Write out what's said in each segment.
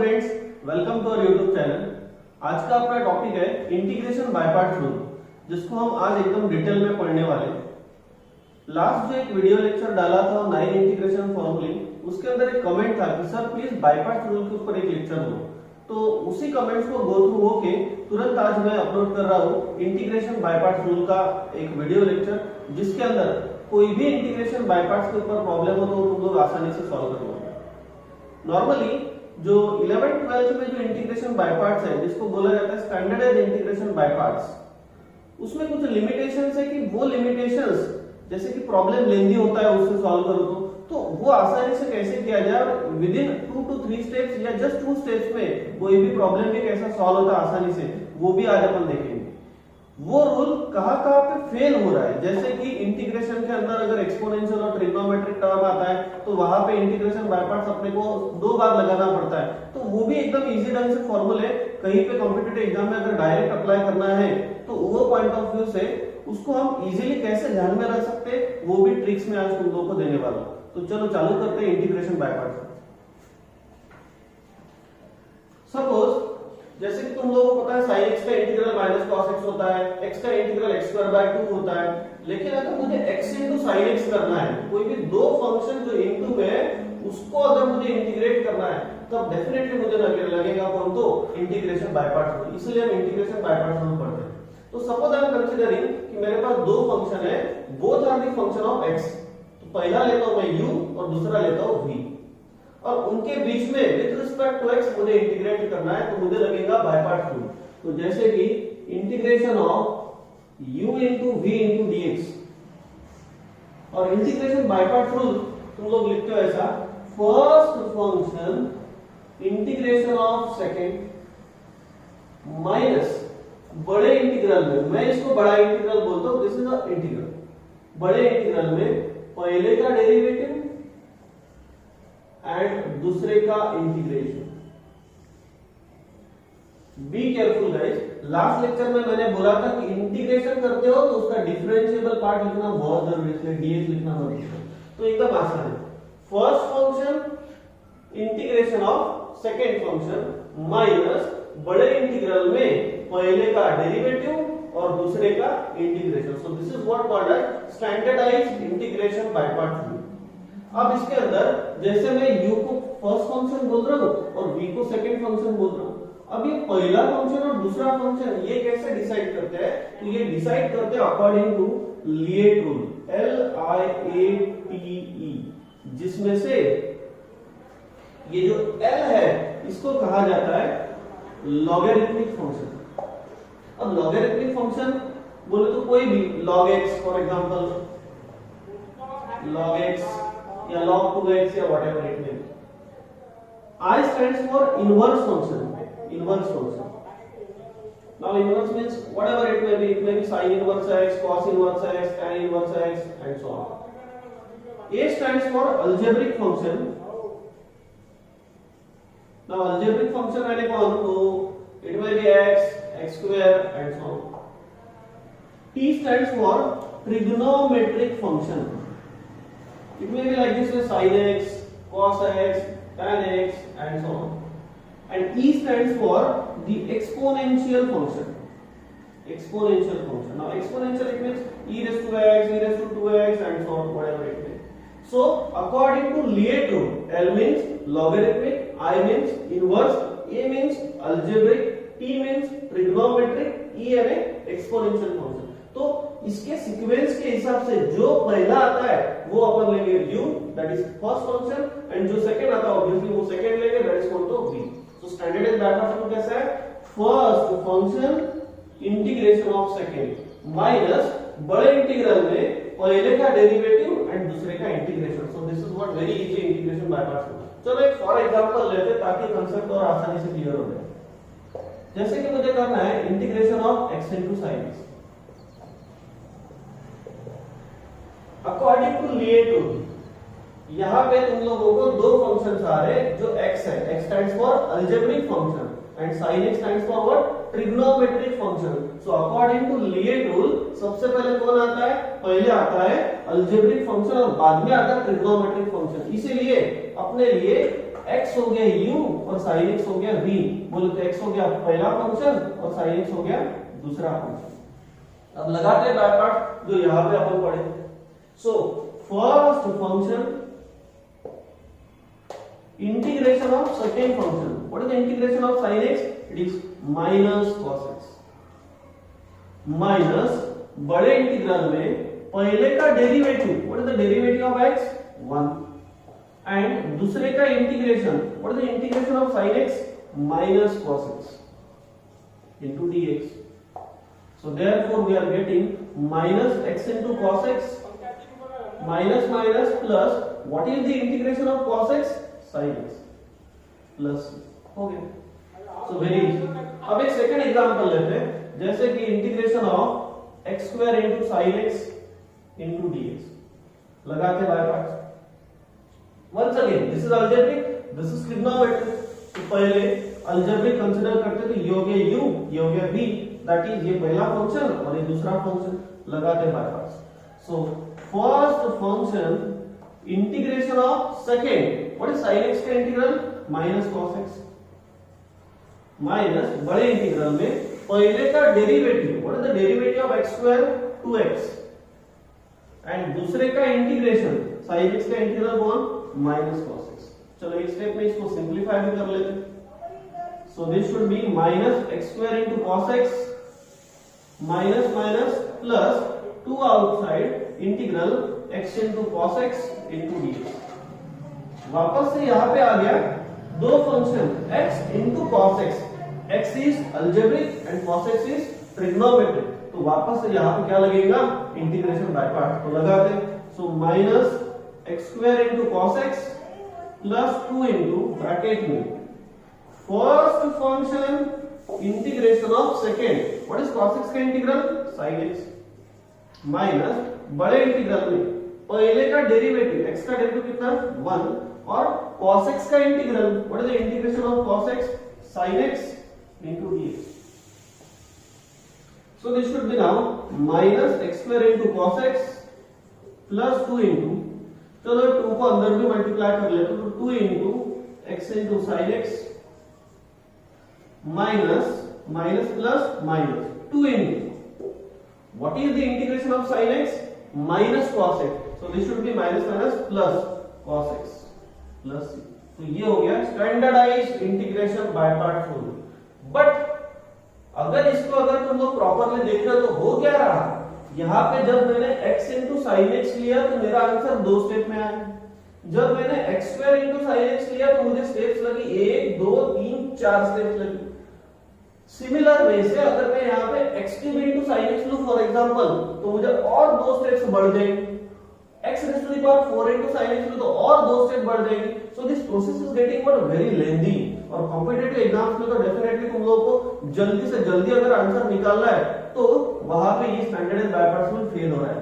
Friends, welcome to our YouTube channel. आज का अपना टॉपिक है इंटीग्रेशन बाय पार्ट्स रूल, जिसको हम आज एकदम डिटेल में पढ़ने वाले हैं। लास्ट जो एक वीडियो लेक्चर डाला था 9 इंटीग्रेशन फॉर्मूले, उसके अंदर एक कमेंट था कि sir please bye parts rule के ऊपर एक लेक्चर दो। तो उसी कमेंट्स को गो थ्रू होके तुरंत आज मैं अपलोड कर रहा हूँ इंटीग्रेशन बाय पार्ट्स रूल का एक वीडियो लेक्चर, जिसके अंदर कोई भी इंटीग्रेशन बाय पार्ट्स के ऊपर प्रॉब्लम हो तो तुम लोग आसानी से सॉल्व कर लोगे। नॉर्मली जो 11th-12th में जो इंटीग्रेशन बाय पार्ट्स है, जिसको बोला जाता है स्टैंडर्डाइज्ड इंटीग्रेशन बाय पार्ट्स, उसमें कुछ लिमिटेशंस है कि वो लिमिटेशंस जैसे कि प्रॉब्लम लेंदी होता है उससे सॉल्व करो तो वो आसानी से कैसे किया जाए और विद इन 2 to 3 स्टेप्स या जस्ट 2 स्टेप्स में कोई भी प्रॉब्लम भी कैसा सॉल्व होता है आसानी से, वो भी आज अपन देखेंगे। वो रूल कहां पे फेल हो रहा है, जैसे कि इंटीग्रेशन के अंदर अगर एक्सपोनेंशियल और ट्रिग्नोमेट्रिक टर्म आता है तो वहां पे इंटीग्रेशन बाय पार्ट्स अपने को 2 बार लगाना पड़ता है, तो वो भी एकदम इजी ढंग से फॉर्मूले कहीं पे कॉम्पिटिटिव एग्जाम में अगर डायरेक्ट अप्लाई करना है तो वो पॉइंट ऑफ व्यू से उसको हम इजीली कैसे ध्यान में रख सकते हैं, वो भी ट्रिक्स में आज तुम लोगों को देने वाला हूं। तो चलो चालू करते हैं इंटीग्रेशन बाय पार्ट्स। सपोज जैसे कि तुम लोगों को पता है sin x का इंटीग्रल माइनस cos x होता है, x का इंटीग्रल x²/2 होता है, लेकिन अगर मुझे x into sin x करना है, कोई भी दो फंक्शन जो इनटू में है उसको अगर मुझे इंटीग्रेट करना है तब डेफिनेटली मुझे लगेगा कौन, तो इंटीग्रेशन बाय पार्ट्स रूल। इसलिए हम इंटीग्रेशन बाय पार्ट्स रूल पढ़ते हैं। तो सपोज आई एम कंसीडरिंग कि मेरे पास दो फंक्शन है, both are the function of x, तो पहला लेता हूं मैं u और दूसरा लेता हूं v, और उनके बीच में विद रिस्पेक्ट टू x मुझे इंटीग्रेट करना है, तो मुझे लगेगा बाय पार्ट्स रूल। तो जैसे कि integration of u into v into dx, और इंटीग्रेशन बाय पार्ट्स रूल तुम लोग लिखते हो ऐसा, first function integration of second minus बड़े इंटीग्रल में, मैं इसको बड़ा इंटीग्रल बोलता हूं, दिस इज अ इंटीग्रल, बड़े इंटीग्रल में पहले का डेरिवेटिव एंड दूसरे का integration. Be careful guys, last lecture में मैंने बोला था कि इंटीग्रेशन करते हो तो उसका डिफरेंशिएबल पार्ट लिखना बहुत जरूरी है, इसलिए डीएक्स लिखना मत भूलना। तो एकदम आसान है, first function integration of second function minus बड़े इंटीग्रल में पहले का डेरिवेटिव और दूसरे का integration. So this is what called as standardised integration by parts rule. अब इसके अंदर जैसे मैं u को फर्स्ट फंक्शन बोल रहा हूं और v को सेकंड फंक्शन बोल रहा हूं, अब ये पहला फंक्शन और दूसरा फंक्शन ये कैसे डिसाइड करते हैं, तो ये डिसाइड करते हैं according to LIATE rule, LIATE, जिसमें से ये जो L है इसको कहा जाता है लॉगरिथमिक फंक्शन। अब लॉगरिथमिक फंक्शन बोले तो कोई भी log x for example, log x या log 2x या whatever it may be. I stands for inverse function. Inverse function. Now inverse means whatever it may be. It may be sin inverse x, cos inverse x, tan inverse x, and so on. A stands for algebraic function. Now algebraic function मैंने कौन, तो it may be x, x square, and so on. T stands for trigonometric function. It may be like this way, sin x, cos x, tan x, and so on. And E stands for the exponential function. Exponential function. Now exponential it means e raised to x, e raised to 2x, and so on, whatever it may. So according to Liet rule, L means logarithmic, I means inverse, A means algebraic, T means trigonometric, E यानी exponential function. तो इसके sequence के हिसाब से जो पहला आता है वो अपन लेंगे u, that is first function, and जो सेकंड आता है ऑब्वियसली वो सेकंड लेंगे, दैट इज कॉल्ड तो v। So standardised by parts rule कैसा है, first function integration of second minus बड़े इंटीग्रल में पहले का डेरिवेटिव एंड दूसरे का integration. So this is what very easy integration by parts rule. चलो एक फॉर एग्जांपल लेते हैं ताकि कांसेप्ट और आसानी से क्लियर हो जाए। जैसे कि मुझे करना है integration of x into sin x according to LIATE rule. यहां पे तुम लोगों को दो फंक्शंस आ रहे हैं, जो x है, x stands for algebraic function and sin x stands for what, trigonometric function. So according to LIATE rule सबसे पहले कौन आता है, पहले आता है अलजेब्रिक फंक्शन और बाद में आता है ट्रिग्नोमेट्रिक फंक्शन। इसीलिए अपने लिए x हो गया u और sin x हो गया v। बोले तो x हो गया पहला फंक्शन और sin x हो गया दूसरा फंक्शन। अब लगाते हैं बाय पार्ट जो यहां पे अपन पढ़े। सो first function integration of second function. What is the integration of sin x? It is minus cos x minus बड़े इंटीग्रल में पहले का derivative. What is the derivative of x? 1 and दूसरे का integration. What is the integration of sin x? Minus cos x into dx. So therefore we are getting minus x into cos x minus minus plus what is the integration of cos x? sin x plus हो गया। So very easy. अब एक second example लेते हैं, जैसे कि integration of x square into sin x into dx। लगाते by parts. Once again this is algebraic, this is trigonometric. तो पहले अलजेब्रिक कंसीडर करते तो ये हो गया u, ये हो गया v, दैट इज ये पहला फंक्शन और ये दूसरा फंक्शन। लगाते by parts. So first function integration of second. What is sin x का integral? Minus cos x minus बड़े इंटीग्रल में पहले का derivative. What is the derivative of x square? 2x and दूसरे का इंटीग्रेशन sin x का integral कौन? Minus cos x। चलो इस स्टेप में इसको सिंपलीफाई भी कर लेते हैं। So this should be minus x square into cos x minus minus plus 2 outside integral x into cos x into dx। वापस से यहां पे आ गया दो function x into cos x। x is algebraic and cos x is trigonometric. तो वापस से यहां पे क्या लगेगा? Integration by part. तो लगाते हैं। So minus x square into cos x plus 2 into bracket में first function integration of second. What is cos x का इंटीग्रल? sin x माइनस बड़े इंटीग्रल में पहले का डेरिवेटिव x का डेरिवेटिव कितना? 1 और cos x का integral. What is the integration of cos x? sin x into dx। so this should be now minus x square into cos x plus 2 into, चलो 2 को अंदर भी मल्टीप्लाई कर लेते तो 2 into x into sin x minus minus plus minus 2 into what is the integration of sin x? minus cos x। so this should be minus minus plus cos x plus c। तो ये हो गया standardised integration by part rule. But अगर तुम लोग properly देख रहे हो तो हो क्या रहा? यहाँ पे जब मैंने x into sin x लिया तो मेरा आंसर 2 स्टेप में आया। जब मैंने x square into sin x लिया तो मुझे स्टेप्स लगी 1 2 3 4 स्टेप्स लगी। सिमिलर वे से अगर मैं यहाँ पे x cube into sin x लूं फॉर एग्जांपल तो मुझे और 2 स्टेप्स बढ़ जाएंगे। x raised to the power 4 into sin x तो और 2 स्टेप बढ़ जाएगी। So this process is getting but very lengthy. और कॉम्पिटिटिव एग्जाम्स में तो डेफिनेटली तुम लोगों को जल्दी से जल्दी अगर आंसर निकालना है तो वहां पे ये स्टैंडर्ड बाय पार्ट्स में फेल हो रहा है।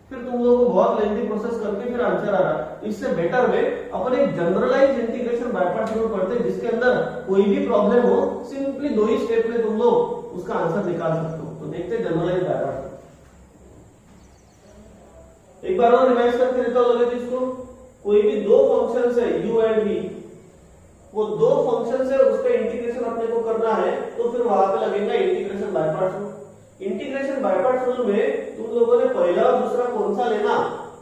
फिर तुम लोगों को बहुत लेंथी प्रोसेस करके फिर आंसर आ रहा है। इससे बेटर वे अपन एक जनरलाइज्ड इंटीग्रेशन बाय पार्ट्स में पढ़ते हैं जिसके अंदर कोई भी प्रॉब्लम हो सिंपली 2 ही स्टेप में तुम लोग उसका आंसर निकाल सकते हो। तो देखते हैं जनरलाइज्ड बाय पार्ट्स। एक बार और रिवाइज करके देता हूं लगे इसको। कोई भी दो फंक्शन है u एंड v, वो दो फंक्शन है उसका इंटीग्रेशन अपने को करना है तो फिर वहां पे लगेगा integration by parts rule. Integration by parts rule में तुम लोगों ने पहला और दूसरा कौन सा लेना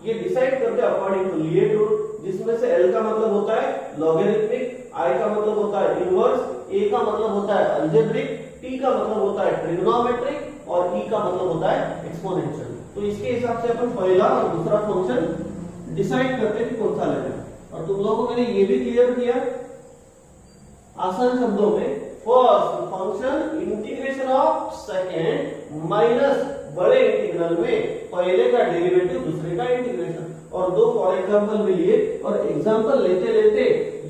ये डिसाइड करते अकॉर्डिंग टू लीएड रूल, जिसमें से l का मतलब होता है लॉगरिथमिक, i का मतलब होता है इनवर्स, a का मतलब होता है अलजेब्रिक, t का मतलब होता है ट्रिग्नोमेट्रिक और e का मतलब होता है एक्सपोनेंशियल। तो इसके हिसाब से अपन पहला और दूसरा फंक्शन डिसाइड करते कि कौन सा लेना है। और तुम लोगों को मैंने ये भी क्लियर किया आसान शब्दों में, first function integration of second minus बड़े इंटीग्रल में पहले का डेरिवेटिव दूसरे का इंटीग्रेशन। और दो फॉर एग्जांपल भी लिए और एग्जांपल लेते लेते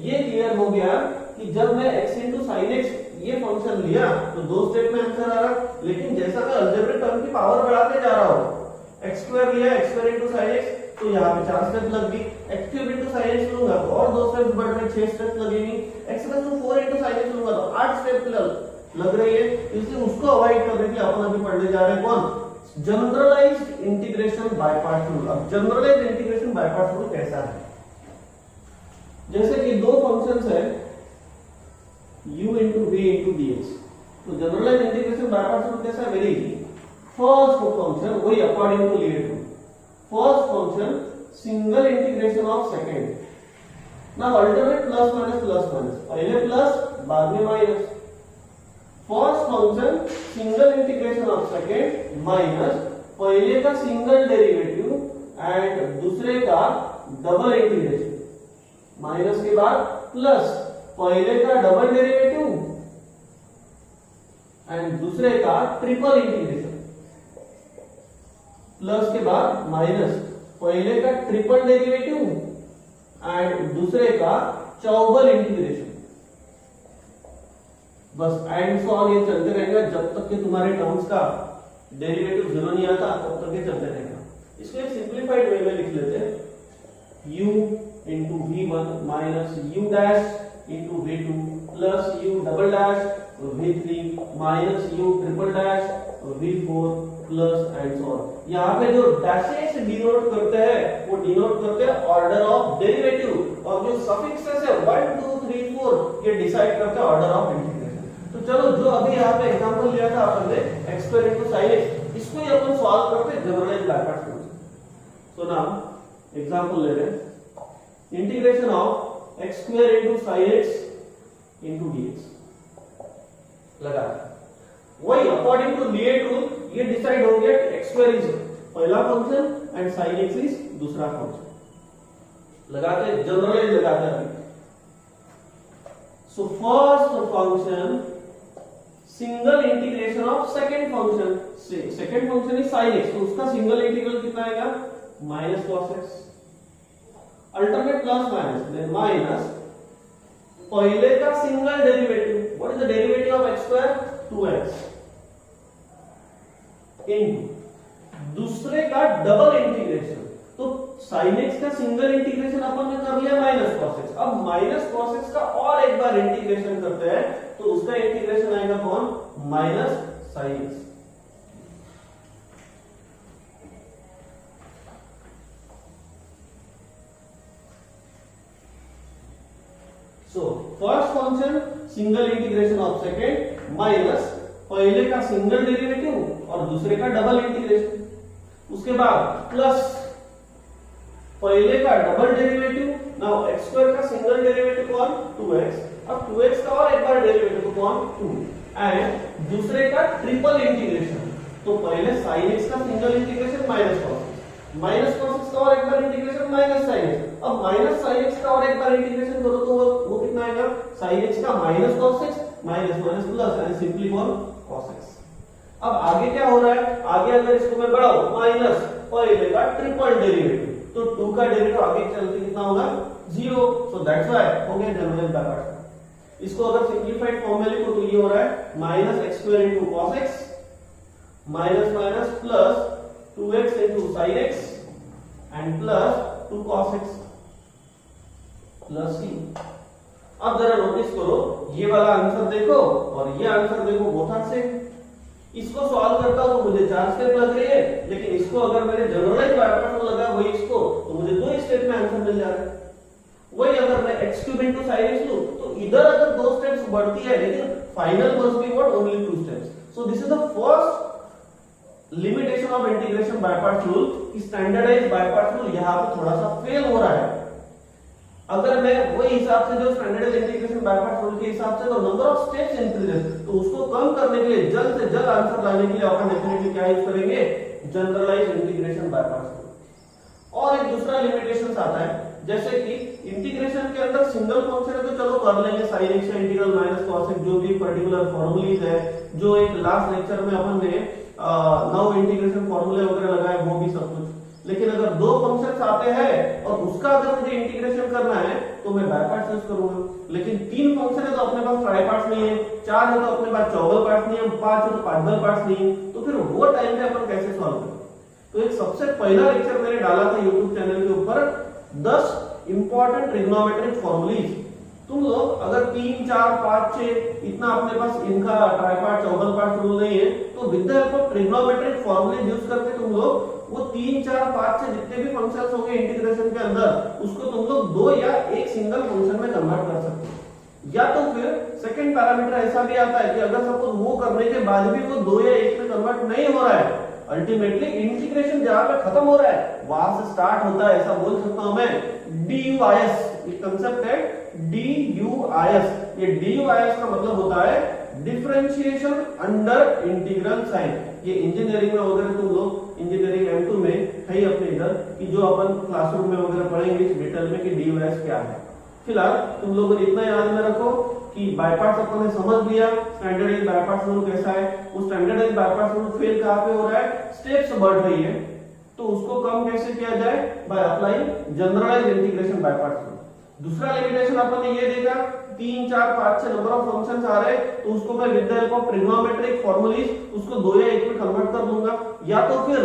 ये क्लियर हो गया कि जब मैं x into sin x ये फंक्शन लिया तो 2 स्टेप में आंसर आ रहा, लेकिन जैसा मैं अलजेब्रिक टर्म की पावर बढ़ाते जा रहा हूं x स्क्वायर लिया x square into sin x तो यहाँ पे 4 स्टेप लग गई, x cube into sin x लूंगा तो और 2 स्टेप बढ़ रहे 6 स्टेप लगेंगी, x raised to 4 into sin x लूंगा तो 8 स्टेप लग रही है। इसलिए उसको अवॉइड करने के लिए अपन अभी पढ़ने जा रहे हैं कौन? Generalised integration by parts rule. अब generalised integration by parts rule कैसा है? जैसे कि दो फंक्शंस है u into v into d x, तो generalise integration by parts rule कैसा है? Very easy. फर्स्ट फंक्शन वही according to LIATE rule, first function single integration of second, now alternate plus minus, पहले प्लस बाद में minus. First function single integration of second minus पहले का single derivative and दूसरे का डबल इंटीग्रेशन, माइनस के बाद प्लस पहले का डबल डेरिवेटिव एंड दूसरे का ट्रिपल इंटीग्रेशन, प्लस के बाद माइनस पहले का ट्रिपल डेरिवेटिव एंड दूसरे का चौबल इंटीग्रेशन। बस एंड सो ऑन ये चलते रहेगा जब तक कि तुम्हारे टर्म्स का डेरिवेटिव जीरो नहीं आता, तब तक ये चलते रहेगा। इसको एक सिंप्लीफाइड वे में लिख लेते हैं, u into v1 minus u dash into v2 plus u double dash v3 minus u triple dash v4 plus and so on. यहाँ पे जो डैशेस डिनोट करते हैं वो डिनोट करते हैं ऑर्डर ऑफ डेरिवेटिव, और जो सफिक्सेस है 1 2 3 4 ये डिसाइड करते हैं ऑर्डर ऑफ इंटीग्रेशन। तो चलो जो अभी यहाँ पे एग्जांपल लिया था अपन ने x square into sin x, इसको ही अपन सॉल्व करते हैं जनरलाइज बाय पार्ट्स रूल से। सो नाउ एग्जांपल ले रहे हैं, integration of x square into sin x into dx लगा, वही अकॉर्डिंग टू लीड रूल ये डिसाइड हो गया कि x स्क्वायर इज पहला function and sin x is दूसरा फंक्शन। लगाते जनरलाइज लगाते हैं अभी। So first function single integration of second function, second function is sin x, तो उसका सिंगल इंटीग्रल कितना आएगा? Minus cos x, alternate plus minus then minus पहले का single derivative, what is the derivative of x square? 2x into दूसरे का double integration, तो sin x का सिंगल इंटीग्रेशन अपन ने कर लिया माइनस cos x, अब माइनस cos x का और एक बार इंटीग्रेशन करते हैं तो उसका इंटीग्रेशन आएगा कौन? Minus sin x। So first function single integration of second minus पहले का सिंगल डेरिवेटिव और दूसरे का डबल इंटीग्रेशन, उसके बाद प्लस पहले का double derivative, now x square का सिंगल डेरिवेटिव कौन? 2x, अब 2x का और एक बार डेरिवेटिव कौन? 2 एंड दूसरे का ट्रिपल इंटीग्रेशन, तो पहले sin x का single integration minus cos x, minus cos x का और एक बार इंटीग्रेशन माइनस sin x, अब माइनस sin x का और एक बार इंटीग्रेशन करो तो वो कितना आएगा? sin x का minus cos x minus minus plus and simply कौन? cos x। अब आगे क्या हो रहा है? आगे अगर इसको मैं बढ़ाऊं माइनस पहले का ट्रिपल डेरिवेटिव, तो 2 का डेरिवेटिव आगे चलते कितना होगा? 0, सो दैट्स व्हाई हो गया जनरलाइज बाय पार्ट्स। इसको अगर सिंपलीफाइड फॉर्म में लिखो तो ये हो रहा है minus x square into cos x minus minus plus 2x into sin x and plus 2 cos x plus c। अब जरा नोटिस करो, ये वाला आंसर देखो और ये आंसर देखो, बोथ आर सेम। इसको सॉल्व करता हूं तो मुझे 4 स्टेप लग रही है, लेकिन इसको अगर मैंने जनरलाइज बाय पार्ट्स लगा वही इसको, तो मुझे 2 स्टेप में आंसर मिल जा रहा है। वही अगर मैं x cube into sin x लूं तो इधर अगर 2 स्टेप्स बढ़ती है, लेकिन final must be what? Only 2 steps. So this is the first limitation of integration by parts rule कि स्टैंडर्डाइज्ड बाय पार्ट्स रूल यहां पे थोड़ा सा फेल हो रहा है। अगर मैं वही हिसाब से जो standard integration by parts rule के हिसाब से तो नंबर ऑफ स्टेप्स इंक्रीजेस, तो उसको कम करने के लिए जल्द से जल्द आंसर लाने के लिए अपन डेफिनेटली क्या यूज करेंगे? Generalised integration by parts rule. और एक दूसरा लिमिटेशंस आता है, जैसे कि इंटीग्रेशन के अंदर सिंगल फंक्शन है तो चलो कर लेंगे sin x का इंटीग्रल माइनस cos x, जो भी पर्टिकुलर फॉर्मूलीज है, जो एक लास्ट लेक्चर में अपन ने नाउ इंटीग्रेशन फॉर्मूले वगैरह लगाए, वो भी सब कुछ। लेकिन अगर 2 फंक्शंस आते हैं और उसका अगर मुझे इंटीग्रेशन करना है तो मैं बाय पार्ट्स यूज करूंगा, लेकिन 3 फंक्शन है तो अपने पास ट्राई पार्ट्स नहीं है, 4 है तो अपने पास चौबल पार्ट्स नहीं है, 5 है तो पांचबल पार्ट्स नहीं है, तो फिर वो टाइम पे अपन कैसे सॉल्व करें? तो एक सबसे पहला लेक्चर मैंने डाला था YouTube चैनल के ऊपर 10 इंपॉर्टेंट ट्रिग्नोमेट्रिक फॉर्मूलीज, तुम लोग अगर 3 4 5 6 इतना अपने पास इनका ट्राइपार्ट चौगन पार्ट रूल नहीं है तो with the help of trigonometric फॉर्मूले यूज करके तुम लोग वो 3 4 5 6 जितने भी फंक्शंस होंगे इंटीग्रेशन के अंदर उसको तुम लोग दो या एक सिंगल फंक्शन में कन्वर्ट कर सकते हो। या तो फिर सेकंड पैरामीटर ऐसा भी आता है कि अगर सपोज वो करने के बाद भी वो दो या एक में कन्वर्ट नहीं हो रहा है, अल्टीमेटली इंटीग्रेशन जहां पे खत्म हो रहा है वहां से स्टार्ट होता है, ऐसा बोल सकता हूं मैं DUIS। ये कंसेप्ट है DUIS। ये DUIS का मतलब होता है डिफरेंशिएशन अंडर इंटीग्रल साइन। ये इंजीनियरिंग में वगैरह तुम लोग इंजीनियरिंग M2 में है ही अपने इधर कि जो अपन क्लासरूम में वगैरह पढ़ेंगे इस डिटेल में कि DUIS क्या है। फिलहाल तुम लोग इतना याद में रखो कि बाय पार्ट्स अपन ने समझ लिया स्टैंडर्डाइज्ड बाय पार्ट्स रूल कैसा है। वो standardised by parts rule fail कहां पे हो रहा है, स्टेप्स बढ़ रही है, तो उसको कम कैसे किया जाए, by applying generalised integration by parts rule. दूसरा लिमिटेशन अपन ने ये देखा 3 4 5 6 नंबर ऑफ फंक्शंस आ रहे तो उसको मैं with the help of trigonometric formulae उसको दो या एक में कन्वर्ट कर दूंगा, या तो फिर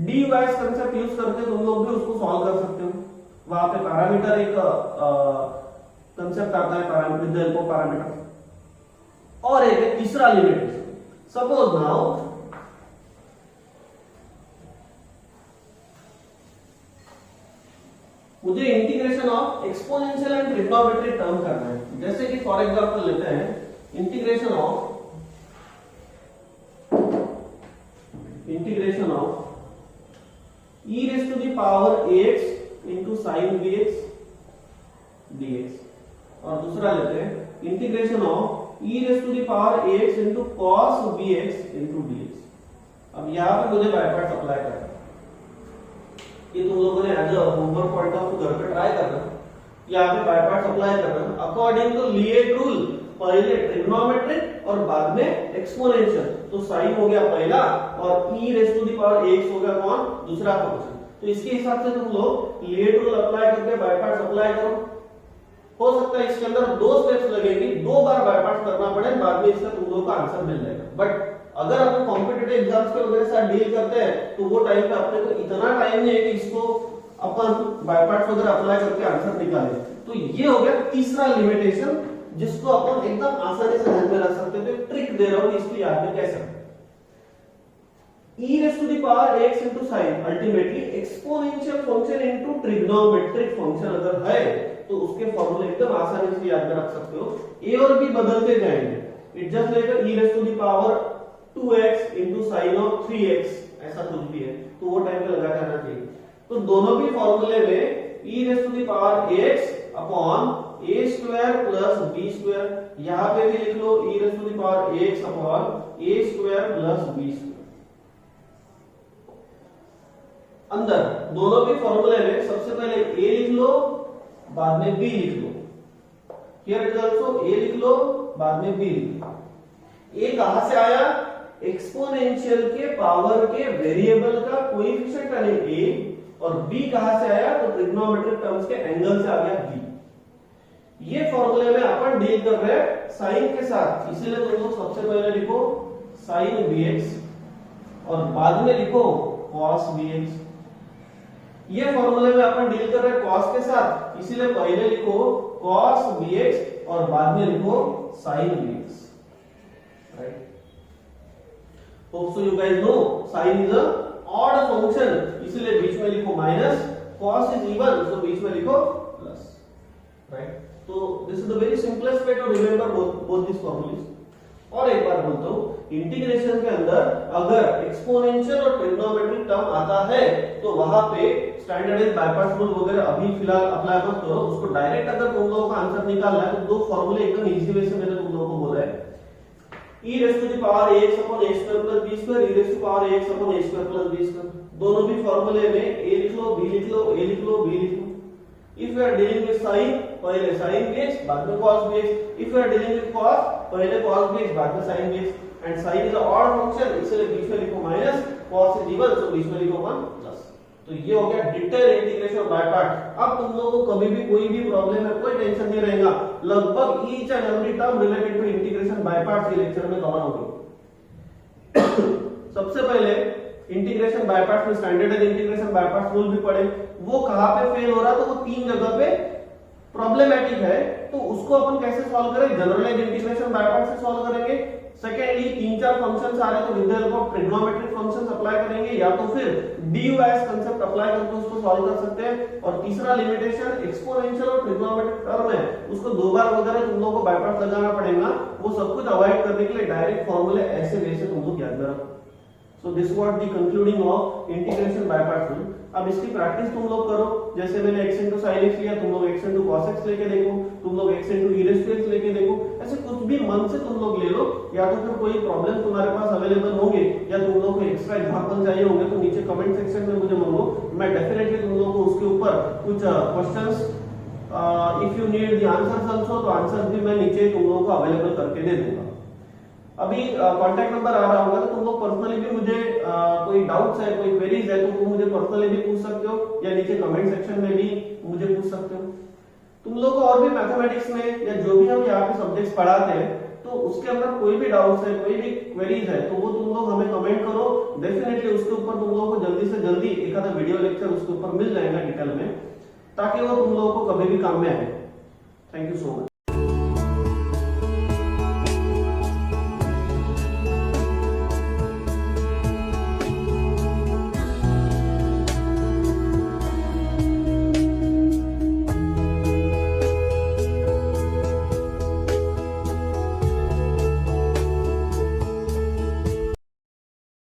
DUIS कांसेप्ट यूज करके तुम लोग भी उसको सॉल्व कर सकते हो। वहां पे पैरामीटर एक कंसेप्ट आता है parameter with the help of parameter. और एक है तीसरा लिमिटेशन, सपोज नाउ मुझे integration of exponential and trigonometric term करना है। जैसे कि फॉर एग्जांपल लेते हैं integration of e raised to the power ax into sin bx dx और दूसरा लेते हैं integration of e raised to the power ax into cos bx into dx। अब यहां पे मुझे बाय पार्ट्स अप्लाई करना है, ये तुम लोगों ने as a homework point of view घर पे ट्राई करना। यहां पे बाय पार्ट्स अप्लाई करना अकॉर्डिंग टू लीएट रूल, पहले ट्रिग्नोमेट्रिक और बाद में एक्सपोनेंशियल। तो साइन हो गया पहला और e raise to the power x हो गया कौन, दूसरा फंक्शन। तो इसके हिसाब से तुम लोग लीएट रूल अप्लाई करके बाय पार्ट्स अप्लाई करो। हो सकता है इसके अंदर दो स्टेप्स लगेंगे, दो बार बाय पार्ट्स करना पड़े, बाद में इसका तुम लोगों का आंसर मिल जाएगा। बट अगर अपन कॉम्पिटिटिव एग्जाम्स के वगैरह साथ डील करते हैं तो वो टाइम पे अपने को इतना टाइम नहीं है कि इसको अपन बाय पार्ट्स वगैरह अप्लाई करके आंसर निकालें। तो ये हो गया तीसरा लिमिटेशन जिसको अपन एकदम आसानी से ध्यान में रख सकते थे। ट्रिक दे रहा हूं इसलिए याद में कैसे e raised to the power x into sin ultimately exponential function into trigonometric function अगर है तो उसके फॉर्मूले एकदम आसानी से याद में रख सकते हो। a और b बदलते जाएंगे, it just like e raised to the power 2x into sin of 3x ऐसा कुछ भी है तो वो टाइम पे लगा करना चाहिए। तो दोनों भी फॉर्मूले में e raised to the power x upon a square plus b square, यहां पे भी लिख लो e raised to the power x upon a square plus b square. अंदर दोनों भी फॉर्मूले में सबसे पहले a लिख लो बाद में b लिख लो, here it is also a लिख लो बाद में b लिख लो। a कहां से आया, एक्सपोनेंशियल के पावर के वेरिएबल का कोएफिशिएंट यानी a, और b कहां से आया तो ट्रिग्नोमेट्रिक टर्म्स के एंगल से आ गया b। ये फॉर्मूले में अपन डील कर रहे हैं साइन के साथ, इसीलिए तुम लोग सबसे पहले लिखो sin bx और बाद में लिखो cos bx। ये फॉर्मूले में अपन डील कर रहे हैं cos के साथ, इसीलिए पहले लिखो cos bx और बाद में लिखो sin bx, right. Hope so you guys know sin is a odd function, इसीलिए बीच में लिखो माइनस, cos इज इवन तो बीच में लिखो प्लस, राइट। तो this is the very simplest way to remember both this formulas. और एक बार बोलता हूं, इंटीग्रेशन के अंदर अगर एक्सपोनेंशियल और ट्रिग्नोमेट्रिक टर्म आता है तो वहां पे स्टैंडर्डाइज्ड बाय पार्ट्स रूल वगैरह अभी फिलहाल अप्लाई मत करो, उसको डायरेक्ट अगर तुम लोगों का आंसर निकालना है तो दो फॉर्मूले एकदम इजी वे से मैंने तुम लोगों को बोला है। e raised to the power ax upon a square plus b square, e raised to the power ax upon a square plus b square। दोनों भी फॉर्मूले में a लिख लो, b लिख लो, a लिख लो, b लिख लो। If you are dealing with sin, पहले sin bx बाद में cos bx। If you are dealing with cos, पहले cos bx बाद में sin bx। And sin is a odd function, इसलिए बीच में लिखो माइनस, cos is even तो बीच में लिखो 1 प्लस। तो ये हो गया डिटेल इंटीग्रेशन बाय पार्ट। अब तुम लोगों को कभी भी कोई भी प्रॉब्लम है कोई टेंशन नहीं रहेगा, लगभग each and every term related to integration by parts ये लेक्चर में कवर होगी। सबसे पहले इंटीग्रेशन बाय पार्ट्स में standardised integration by parts rule भी पढ़े, वो कहां पे फेल हो रहा तो वो तीन जगह पे प्रॉब्लमेटिक है तो उसको अपन कैसे सॉल्व करें, जनरलाइज इंटीग्रेशन बाय पार्ट से सॉल्व करेंगे। सेकेंडली 3-4 फंक्शंस आ रहे तो with the help of trigonometric functions apply करेंगे, या तो फिर डीयूएस कांसेप्ट अप्लाई करके उसको सॉल्व कर सकते हैं। और तीसरा लिमिटेशन एक्सपोनेंशियल और ट्रिग्नोमेट्रिक टर्म है उसको 2 बार वगैरह तुम लोगों को बाय पार्ट लगाना पड़ेगा, वो सब कुछ अवॉइड करने के लिए डायरेक्ट फॉर्मूले ऐसे वैसे तुम लोग याद रखो। So this what the concluding of integration by part rule. अब इसकी प्रैक्टिस तुम लोग करो, जैसे मैंने x into sin x लिया, तुम लोग x into cos x लेके देखो, तुम लोग x into e raised to x लेके देखो, ऐसे कुछ भी मन से तुम लोग ले लो, या तो फिर कोई प्रॉब्लम तुम्हारे पास अवेलेबल होंगे या तुम लोग को एक्स्ट्रा एग्जांपल चाहिए होंगे तो नीचे कमेंट सेक्शन में मुझे मांगो, मैं डेफिनेटली तुम लोग को उसके ऊपर कुछ questions if you need the answers also, तो आंसर्स भी मैं नीचे तुम लोगों को अवेलेबल करके दे दूंगा। अभी कांटेक्ट नंबर आ रहा होगा तो तुम लोग पर्सनली भी मुझे कोई डाउट्स है, कोई क्वेरीज है तो तुम मुझे पर्सनली भी पूछ सकते हो, या नीचे कमेंट सेक्शन में भी मुझे पूछ सकते हो। तुम लोग को और भी मैथमेटिक्स में या जो भी हम यहाँ पे सब्जेक्ट्स पढ़ाते हैं तो उसके अंदर कोई भी डाउट्स है, कोई भी क्वेरीज है तो वो तुम लोग हमें कमेंट करो, डेफिनेटली उसके ऊपर तुम लोगों को जल्दी से जल्दी एक आधा वीडियो लेक्चर उसके ऊपर मिल जाएगा डिटेल में, ताकि वो तुम लोगों को कभी भी काम में आए। Thank you so much.